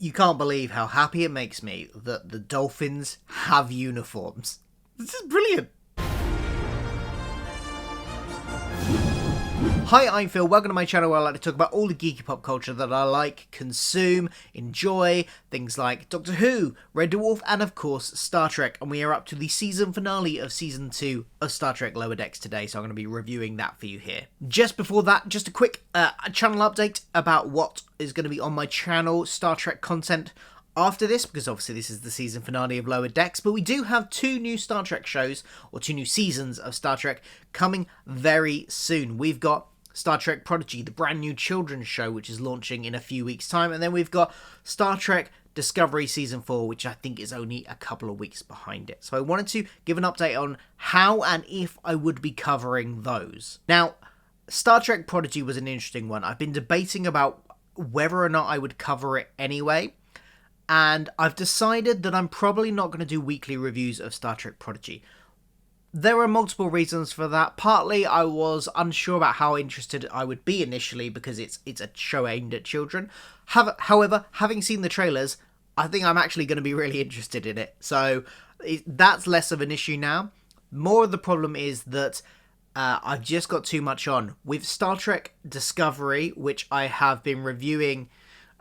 You can't believe how happy it makes me that the dolphins have uniforms. This is brilliant. Hi, I'm Phil. Welcome to my channel where I like to talk about all the geeky pop culture that I like, consume, enjoy, things like Doctor Who, Red Dwarf, and of course Star Trek. And we are up to the season finale of season 2 of Star Trek Lower Decks today, so I'm going to be reviewing that for you here. Just before that, just a quick channel update about what is going to be on my channel, Star Trek content after this, because obviously this is the season finale of Lower Decks, but we do have 2 new Star Trek shows, or 2 new seasons of Star Trek coming very soon. We've got Star Trek Prodigy, the brand new children's show, which is launching in a few weeks' time. And then we've got Star Trek Discovery Season 4, which I think is only a couple of weeks behind it. So I wanted to give an update on how and if I would be covering those. Now, Star Trek Prodigy was an interesting one. I've been debating about whether or not I would cover it anyway. And I've decided that I'm probably not going to do weekly reviews of Star Trek Prodigy. There are multiple reasons for that. Partly, I was unsure about how interested I would be initially because it's a show aimed at children. However, having seen the trailers, I think I'm actually going to be really interested in it. So that's less of an issue now. More of the problem is that I've just got too much on. With Star Trek Discovery, which I have been reviewing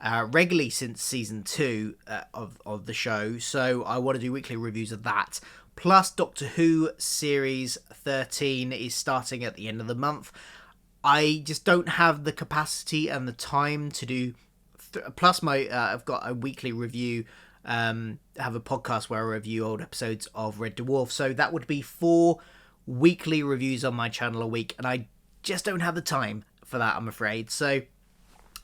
regularly since season 2 of the show, so I want to do weekly reviews of that. Plus, Doctor Who Series 13 is starting at the end of the month. I just don't have the capacity and the time to do... Plus, I've got a weekly review. I have a podcast where I review old episodes of Red Dwarf. So that would be 4 weekly reviews on my channel a week. And I just don't have the time for that, I'm afraid. So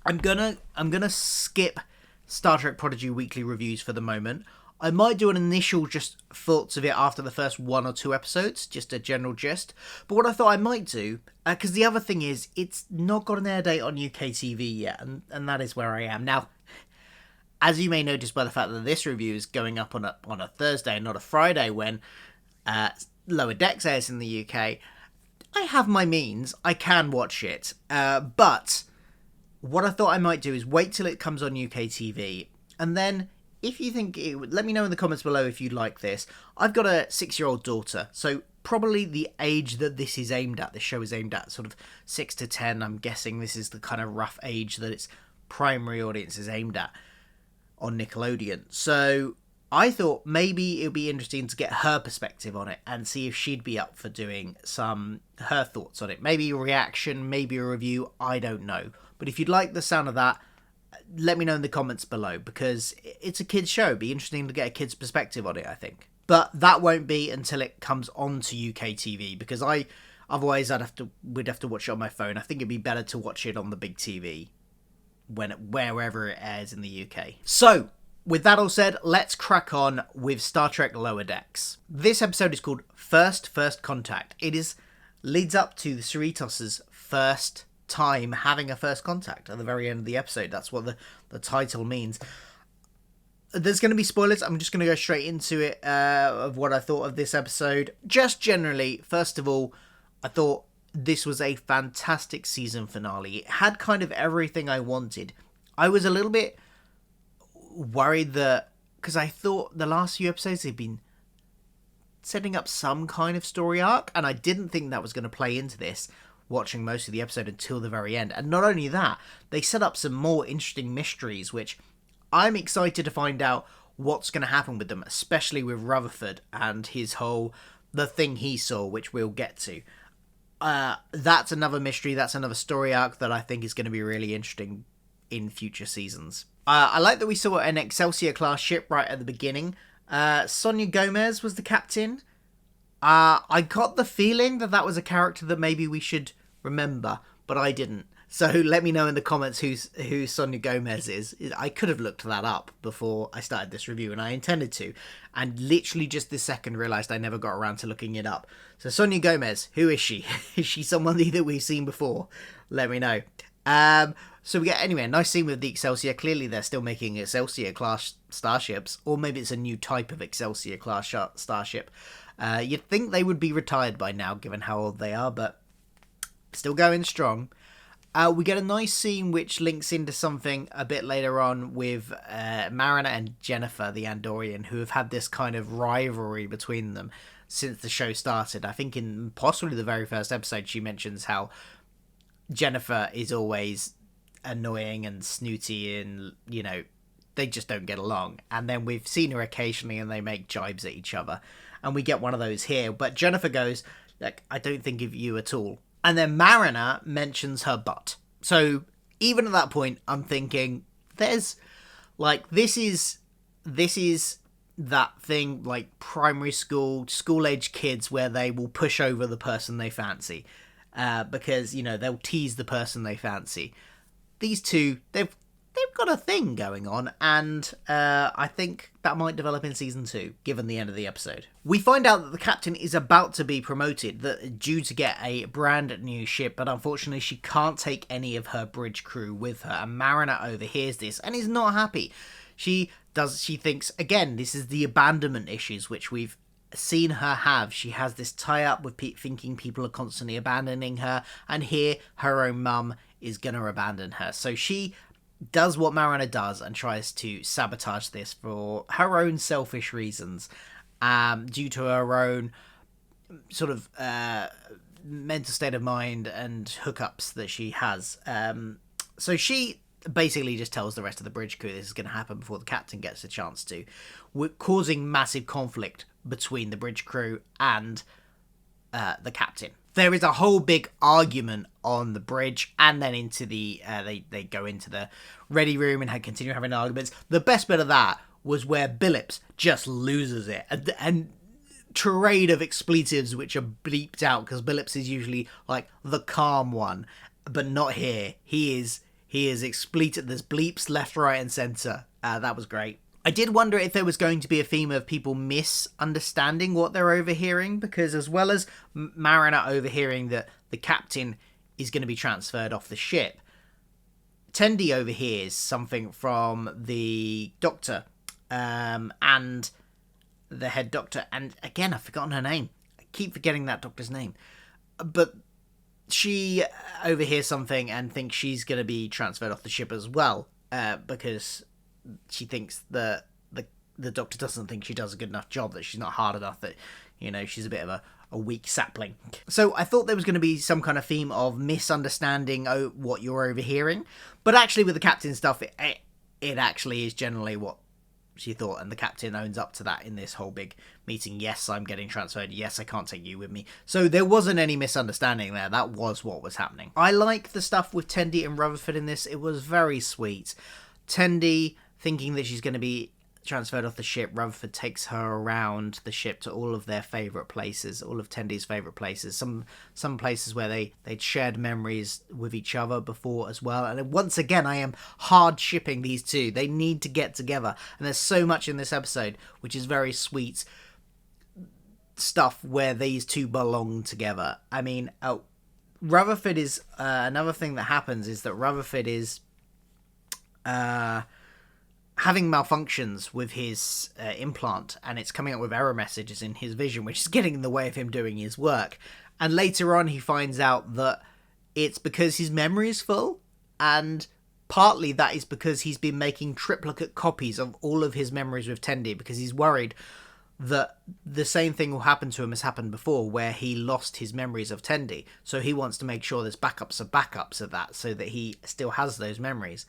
I'm gonna skip Star Trek Prodigy weekly reviews for the moment. I might do an initial just thoughts of it after the first 1 or 2 episodes, just a general gist. But what I thought I might do, because the other thing is, it's not got an air date on UK TV yet, and that is where I am. Now, as you may notice by the fact that this review is going up on a Thursday and not a Friday when Lower Decks airs in the UK, I have my means, I can watch it. But what I thought I might do is wait till it comes on UK TV, and then... if you think it would, let me know in the comments below if you'd like this. I've got a 6-year-old daughter, so probably the age that this is aimed at, this show is aimed at, sort of 6 to 10. I'm guessing this is the kind of rough age that its primary audience is aimed at on Nickelodeon. So I thought maybe it would be interesting to get her perspective on it and see if she'd be up for doing her thoughts on it. Maybe a reaction, maybe a review, I don't know. But if you'd like the sound of that, let me know in the comments below, because it's a kid's show. It'd be interesting to get a kid's perspective on it, I think. But that won't be until it comes onto UK TV, because otherwise we'd have to watch it on my phone. I think it'd be better to watch it on the big TV wherever it airs in the UK. So, with that all said, let's crack on with Star Trek Lower Decks. This episode is called First Contact. It leads up to the Cerritos' first time having a first contact at the very end of the episode. That's what the title means. There's going to be spoilers. I'm just going to go straight into it of what I thought of this episode. Just generally, first of all, I thought this was a fantastic season finale. It had kind of everything I wanted. I was a little bit worried that, because I thought the last few episodes they've been setting up some kind of story arc, and I didn't think that was going to play into this, watching most of the episode until the very end. And not only that, they set up some more interesting mysteries, which I'm excited to find out what's going to happen with them, especially with Rutherford and his the thing he saw, which we'll get to. That's another mystery, that's another story arc that I think is going to be really interesting in future seasons. I like that we saw an Excelsior-class ship right at the beginning. Sonia Gomez was the captain. I got the feeling that was a character that maybe we should remember, but I didn't. So let me know in the comments who Sonia Gomez is. I could have looked that up before I started this review, and I intended to, and literally just this second realised I never got around to looking it up. So Sonia Gomez, who is she? Is she someone that we've seen before? Let me know. So we get, anyway, a nice scene with the Excelsior. Clearly they're still making Excelsior-class starships, or maybe it's a new type of Excelsior-class starship. You'd think they would be retired by now, given how old they are, but still going strong. We get a nice scene which links into something a bit later on with Marina and Jennifer, the Andorian, who have had this kind of rivalry between them since the show started. I think in possibly the very first episode she mentions how Jennifer is always annoying and snooty and, you know, they just don't get along. And then we've seen her occasionally and they make jibes at each other. And we get one of those here. But Jennifer goes, like, I don't think of you at all. And then Marina mentions her butt. So even at that point, I'm thinking, there's, like, this is that thing, like, primary school-age kids where they will push over the person they fancy. Because, you know, they'll tease the person they fancy. These two, they've got a thing going on, and I think that might develop in season 2, given the end of the episode. We find out that the captain is about to be promoted, due to get a brand new ship, but unfortunately she can't take any of her bridge crew with her, and Marina overhears this and is not happy. She thinks, again, this is the abandonment issues which we've seen her have. She has this tie-up with thinking people are constantly abandoning her, and here her own mum is going to abandon her. So she does what Marina does and tries to sabotage this for her own selfish reasons, due to her own sort of mental state of mind and hookups that she has. So she basically just tells the rest of the bridge crew this is going to happen before the captain gets a chance to, causing massive conflict between the bridge crew and the captain. There is a whole big argument on the bridge, and then into the they go into the ready room and continue having arguments. The best bit of that was where Billups just loses it, and tirade of expletives which are bleeped out, because Billups is usually like the calm one, but not here. He is expletive. There's bleeps left, right, and centre. That was great. I did wonder if there was going to be a theme of people misunderstanding what they're overhearing, because as well as Marina overhearing that the captain is going to be transferred off the ship, Tendy overhears something from the doctor and the head doctor, and again, I've forgotten her name. I keep forgetting that doctor's name. But she overhears something and thinks she's going to be transferred off the ship as well, because she thinks that the doctor doesn't think she does a good enough job, that she's not hard enough, that, you know, she's a bit of a weak sapling. So I thought there was going to be some kind of theme of misunderstanding what you're overhearing, but actually with the captain stuff, it actually is generally what she thought, and the captain owns up to that in this whole big meeting. Yes, I'm getting transferred. Yes, I can't take you with me. So there wasn't any misunderstanding there. That was what was happening. I like the stuff with Tendy and Rutherford in this. It was very sweet. Tendy thinking that she's going to be transferred off the ship, Rutherford takes her around the ship to all of their favourite places, all of Tendy's favourite places, some places where they'd shared memories with each other before as well. And once again, I am hard shipping these two. They need to get together, and there's so much in this episode which is very sweet stuff where these two belong together. I mean, Rutherford is another thing that happens is that Rutherford is having malfunctions with his implant, and it's coming up with error messages in his vision, which is getting in the way of him doing his work. And later on he finds out that it's because his memory is full, and partly that is because he's been making triplicate copies of all of his memories with Tendy, because he's worried that the same thing will happen to him as happened before, where he lost his memories of Tendy. So he wants to make sure there's backups of that, so that he still has those memories.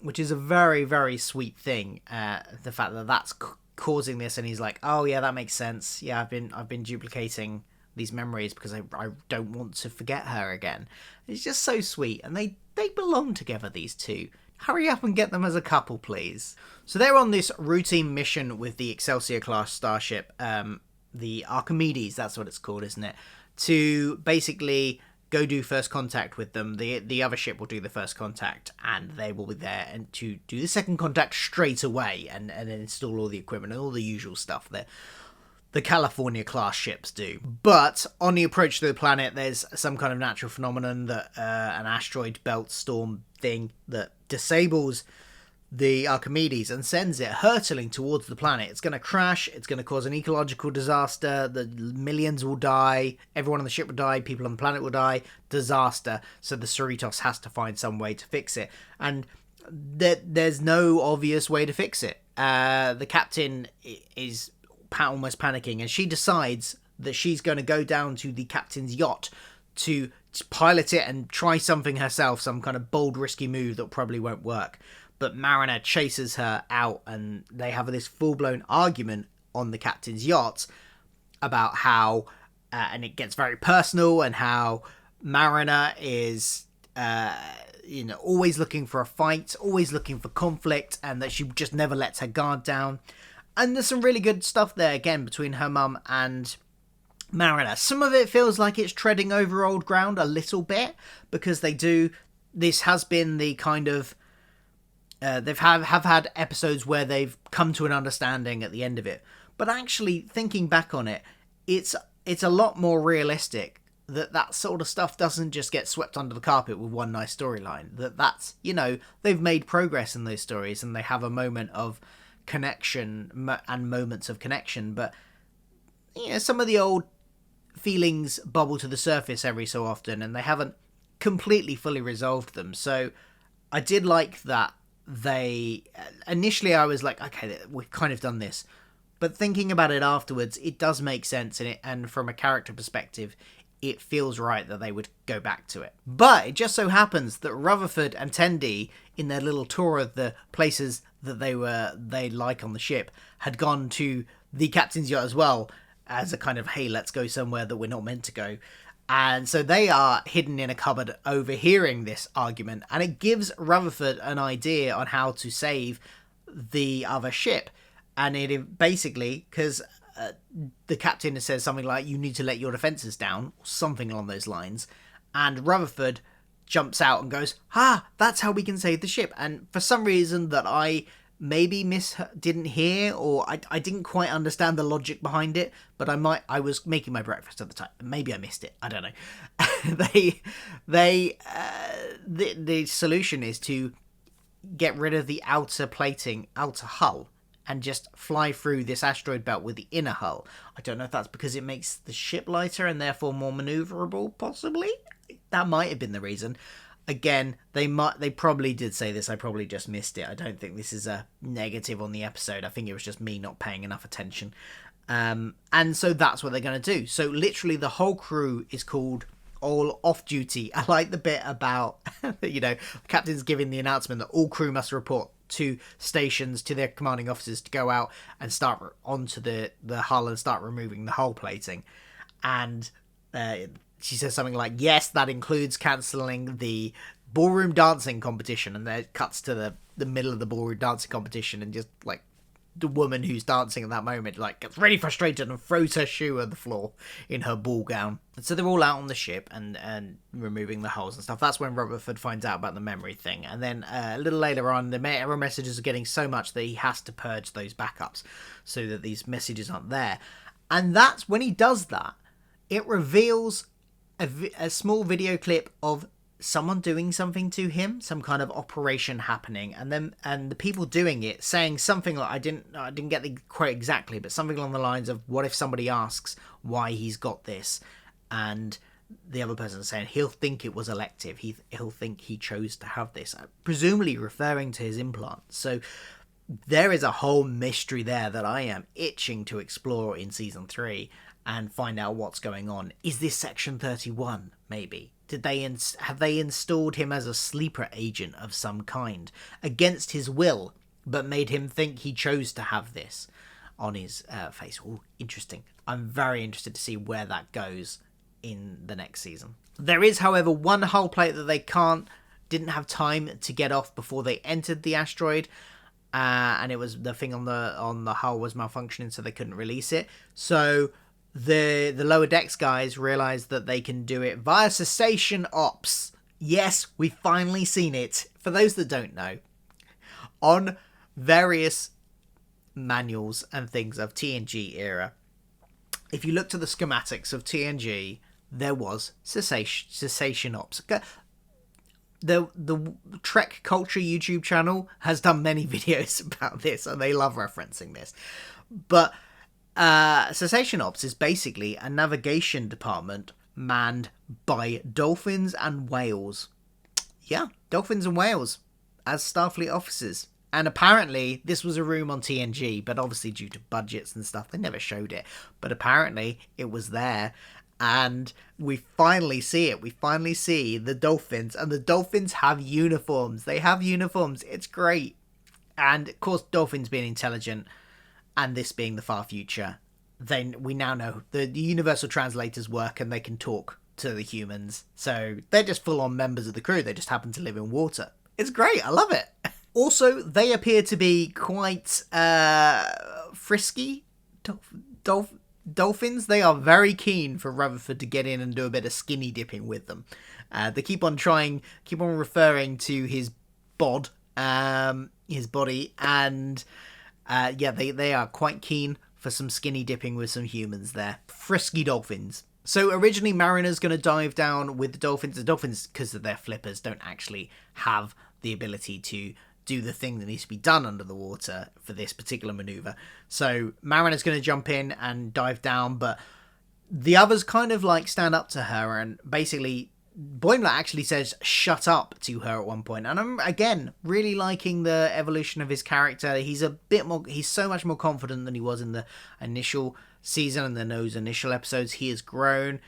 Which is a very, very sweet thing. The fact that that's causing this, and he's like, oh yeah, that makes sense. Yeah, I've been duplicating these memories because I don't want to forget her again. It's just so sweet, and they belong together, these two. Hurry up and get them as a couple, please. So they're on this routine mission with the Excelsior class starship, the Archimedes, that's what it's called, isn't it? To basically go do first contact with them. The other ship will do the first contact, and they will be there and to do the second contact straight away, and then install all the equipment and all the usual stuff that the California class ships do. But on the approach to the planet, there's some kind of natural phenomenon that an asteroid belt storm thing that disables the Archimedes and sends it hurtling towards the planet. It's going to crash. It's going to cause an ecological disaster. The millions will die. Everyone on the ship will die. People on the planet will die. Disaster. So the Cerritos has to find some way to fix it. And there's no obvious way to fix it. The captain is almost panicking, and she decides that she's going to go down to the captain's yacht to pilot it and try something herself, some kind of bold, risky move that probably won't work. But Marina chases her out, and they have this full-blown argument on the captain's yacht about how, and it gets very personal, and how Marina is, always looking for a fight, always looking for conflict, and that she just never lets her guard down. And there's some really good stuff there, again, between her mum and Marina. Some of it feels like it's treading over old ground a little bit, because this has been the kind of, they've had episodes where they've come to an understanding at the end of it. But actually, thinking back on it, it's a lot more realistic that sort of stuff doesn't just get swept under the carpet with one nice storyline. That's, they've made progress in those stories, and they have a moment of connection and moments of connection. But, some of the old feelings bubble to the surface every so often, and they haven't completely fully resolved them. So I did like that. Initially I was like, okay, we've kind of done this, but thinking about it afterwards, it does make sense, and from a character perspective, it feels right that they would go back to it. But it just so happens that Rutherford and Tendy, in their little tour of the places that they like on the ship, had gone to the captain's yacht as well, as a kind of, hey, let's go somewhere that we're not meant to go. And so they are hidden in a cupboard overhearing this argument, and it gives Rutherford an idea on how to save the other ship. And it basically, because the captain says something like, you need to let your defences down, or something along those lines, and Rutherford jumps out and goes, that's how we can save the ship. And for some reason that I maybe didn't hear, or I didn't quite understand the logic behind it, but I was making my breakfast at the time. Maybe I missed it. I don't know. The solution is to get rid of the outer hull, and just fly through this asteroid belt with the inner hull. I don't know if that's because it makes the ship lighter and therefore more maneuverable, possibly. That might have been the reason. Again, they probably did say this, I probably just missed it. I don't think this is a negative on the episode. I think it was just me not paying enough attention. And so that's what they're going to do. So literally the whole crew is called all off duty. I like the bit about, the captain's giving the announcement that all crew must report to stations, to their commanding officers, to go out and start onto the hull and start removing the hull plating. And she says something like, yes, that includes cancelling the ballroom dancing competition. And then it cuts to the middle of the ballroom dancing competition, and just like the woman who's dancing at that moment gets really frustrated and throws her shoe on the floor in her ball gown. And so they're all out on the ship and removing the hulls and stuff. That's when Rutherford finds out about the memory thing. And then a little later on, the error messages are getting so much that he has to purge those backups so that these messages aren't there. And that's when he does that, it reveals a small video clip of someone doing something to him, some kind of operation happening, and the people doing it saying something like, I didn't get the quote exactly, but something along the lines of, what if somebody asks why he's got this, and the other person saying he'll think it was elective, he'll think he chose to have this, presumably referring to his implant. So there is a whole mystery there that I am itching to explore in season 3 and find out what's going on. Is this Section 31, maybe? Have they installed him as a sleeper agent of some kind, against his will, but made him think he chose to have this on his face? Ooh, interesting. I'm very interested to see where that goes in the next season. There is, however, one hull plate that they didn't have time to get off before they entered the asteroid, and it was the thing on the hull was malfunctioning, so they couldn't release it. So the lower decks guys realized that they can do it via cessation ops. Yes, we've finally seen it. For those that don't know, on various manuals and things of TNG era, if you look to the schematics of TNG, there was cessation ops. the Trek Culture YouTube channel has done many videos about this, and they love referencing this. But cessation ops is basically a navigation department manned by dolphins and whales. Yeah, dolphins and whales as Starfleet officers. And apparently this was a room on TNG, but obviously due to budgets and stuff, they never showed it. But apparently it was there, and we finally see it. We finally see the dolphins, and the dolphins have uniforms. They have uniforms. It's great. And of course, dolphins being intelligent, and this being the far future, then we now know the universal translators work and they can talk to the humans. So they're just full-on members of the crew. They just happen to live in water. It's great. I love it. Also, they appear to be quite frisky dolphins. They are very keen for Rutherford to get in and do a bit of skinny dipping with them. They keep on referring to his his body, and they are quite keen for some skinny dipping with some humans there. Frisky dolphins. So originally Mariner's going to dive down with the dolphins. The dolphins, because of their flippers, don't actually have the ability to do the thing that needs to be done under the water for this particular maneuver. So Mariner's going to jump in and dive down, but the others kind of like stand up to her, and basically Boimler actually says shut up to her at one point. And I'm again really liking the evolution of his character. He's so much more confident than he was in the initial season and in those initial episodes. He has grown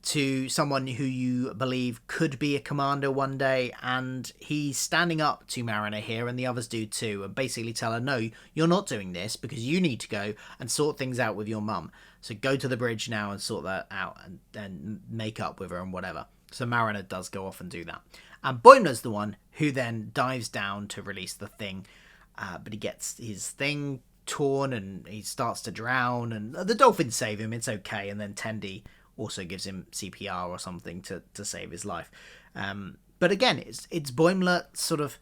to someone who you believe could be a commander one day, and he's standing up to Mariner here, and the others do too, and basically tell her, no, you're not doing this because you need to go and sort things out with your mum. So go to the bridge now and sort that out and then make up with her and whatever. So Mariner does go off and do that. And Boimler's the one who then dives down to release the thing, but he gets his thing torn and he starts to drown, and the dolphins save him. It's okay. And then Tendy also gives him CPR or something to save his life. But again, it's Boimler sort of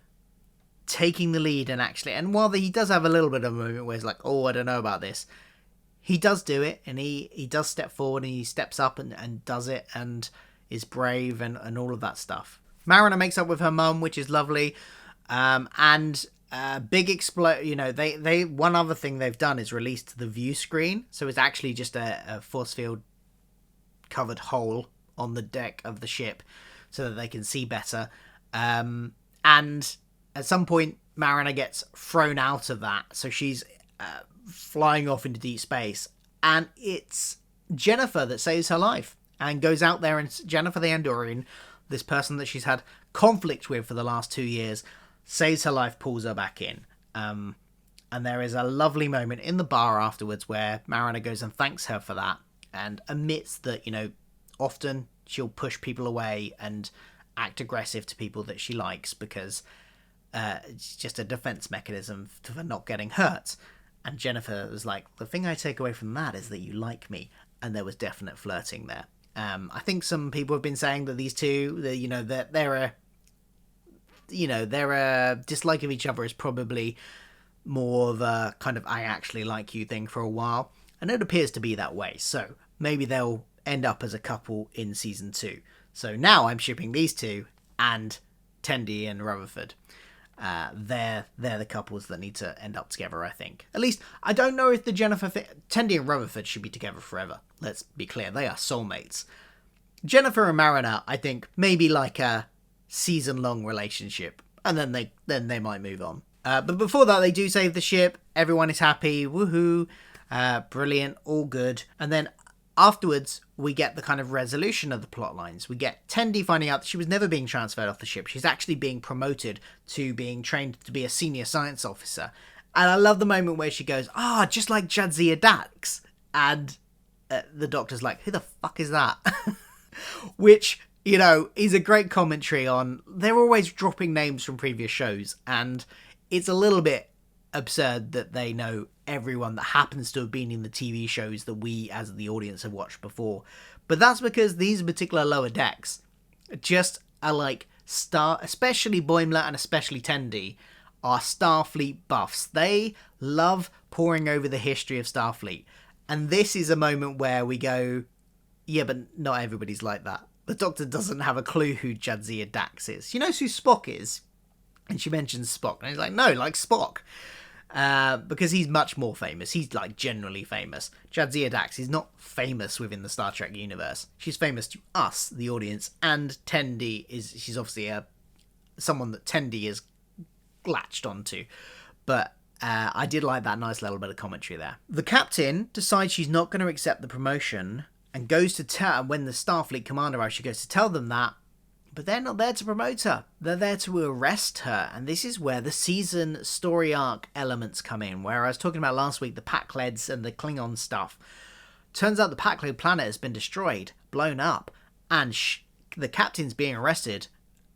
taking the lead, and while he does have a little bit of a moment where he's like, oh, I don't know about this, he does do it, and he does step forward, and he steps up and does it, and is brave and all of that stuff. Mariner makes up with her mum, which is lovely, and big explode. They one other thing they've done is released the view screen, so it's actually just a force field covered hole on the deck of the ship so that they can see better, and at some point Mariner gets thrown out of that, so she's flying off into deep space, and it's Jennifer that saves her life and goes out there, and Jennifer the Andorian, this person that she's had conflict with for the last 2 years, saves her life, pulls her back in, and there is a lovely moment in the bar afterwards where Mariner goes and thanks her for that, and admits that, often she'll push people away and act aggressive to people that she likes because it's just a defense mechanism for not getting hurt. And Jennifer was like, the thing I take away from that is that you like me. And there was definite flirting there. I think some people have been saying that these two, that their dislike of each other is probably more of a kind of I actually like you thing for a while. And it appears to be that way. So maybe they'll end up as a couple in season 2. So now I'm shipping these two and Tendy and Rutherford. They're the couples that need to end up together, I think. At least, I don't know if the Tendy and Rutherford should be together forever. Let's be clear, they are soulmates. Jennifer and Mariner, I think, maybe like a season-long relationship, and then they might move on. But before that, they do save the ship. Everyone is happy. Woohoo! Brilliant, all good. And then afterwards, we get the kind of resolution of the plot lines. We get Tendy finding out that she was never being transferred off the ship. She's actually being promoted to being trained to be a senior science officer. And I love the moment where she goes, just like Jadzia Dax. And the Doctor's like, who the fuck is that? Which, is a great commentary on, they're always dropping names from previous shows. And it's a little bit absurd that they know everyone that happens to have been in the TV shows that we as the audience have watched before. But that's because these particular lower decks just are like especially Boimler and especially Tendy are Starfleet buffs. They love poring over the history of Starfleet. And this is a moment where we go, yeah, but not everybody's like that. The Doctor doesn't have a clue who Jadzia Dax is. She knows who Spock is, and she mentions Spock, and he's like, no, like Spock. Because he's much more famous. He's like generally famous. Jadzia Dax is not famous within the Star Trek universe. She's famous to us, the audience, and Tendy she's obviously someone that Tendy is latched onto. But I did like that nice little bit of commentary there. The captain decides she's not going to accept the promotion and goes to tell, when the Starfleet commander arrives, she goes to tell them that. But they're not there to promote her. They're there to arrest her. And this is where the season story arc elements come in. Where I was talking about last week, the Pakleds and the Klingon stuff. Turns out the Pakled planet has been destroyed, blown up. And the captain's being arrested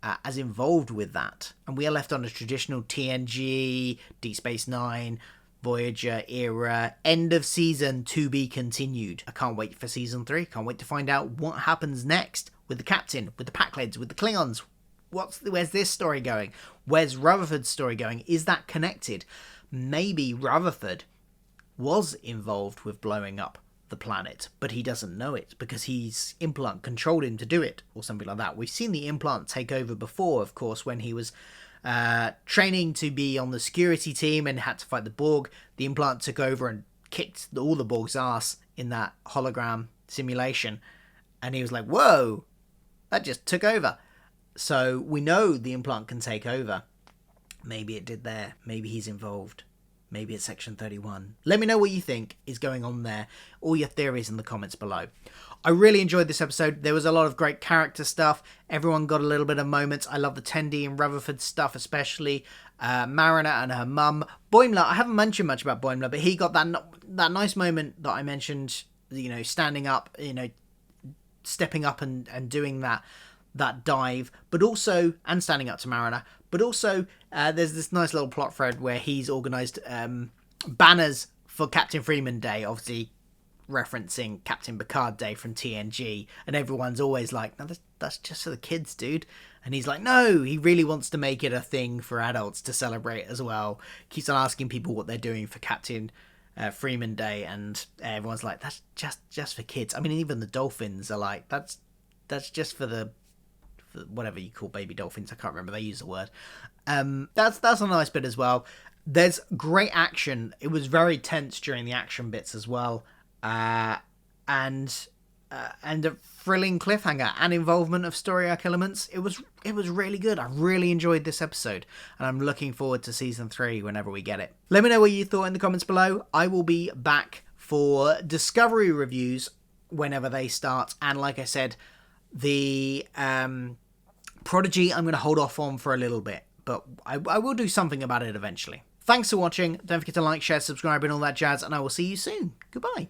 as involved with that. And we are left on a traditional TNG, Deep Space Nine, Voyager era, end of season to be continued. I can't wait for season 3. Can't wait to find out what happens next. With the captain, with the Pakleds, with the Klingons. Where's this story going? Where's Rutherford's story going? Is that connected? Maybe Rutherford was involved with blowing up the planet, but he doesn't know it because his implant controlled him to do it, or something like that. We've seen the implant take over before, of course, when he was training to be on the security team and had to fight the Borg. The implant took over and kicked all the Borg's ass in that hologram simulation. And he was like, whoa! That just took over. So we know the implant can take over. Maybe it did there. Maybe he's involved. Maybe it's Section 31. Let me know what you think is going on there. All your theories in the comments below. I really enjoyed this episode. There was a lot of great character stuff. Everyone got a little bit of moments. I love the Tendy and Rutherford stuff, especially. Marina and her mum. Boimler, I haven't mentioned much about Boimler, but he got that nice moment that I mentioned, standing up, stepping up and doing that dive, but also, and standing up to Mariner, but also there's this nice little plot thread where he's organised banners for Captain Freeman Day, obviously referencing Captain Picard Day from TNG, and everyone's always like, no, that's just for the kids, dude. And he's like, no, he really wants to make it a thing for adults to celebrate as well. Keeps on asking people what they're doing for Captain Freeman Day, and everyone's like, that's just for kids. I mean, even the dolphins are like, that's just for whatever you call baby dolphins. I can't remember, they use the word. That's a nice bit as well. There's great action. It was very tense during the action bits as well, and a thrilling cliffhanger and involvement of story arc elements. It was really good. I really enjoyed this episode, and I'm looking forward to season 3 whenever we get it. Let me know what you thought in the comments below. I will be back for Discovery reviews whenever they start, and like I said, the Prodigy I'm going to hold off on for a little bit, but I will do something about it eventually. Thanks for watching. Don't forget to like, share, subscribe, and all that jazz, and I will see you soon. Goodbye.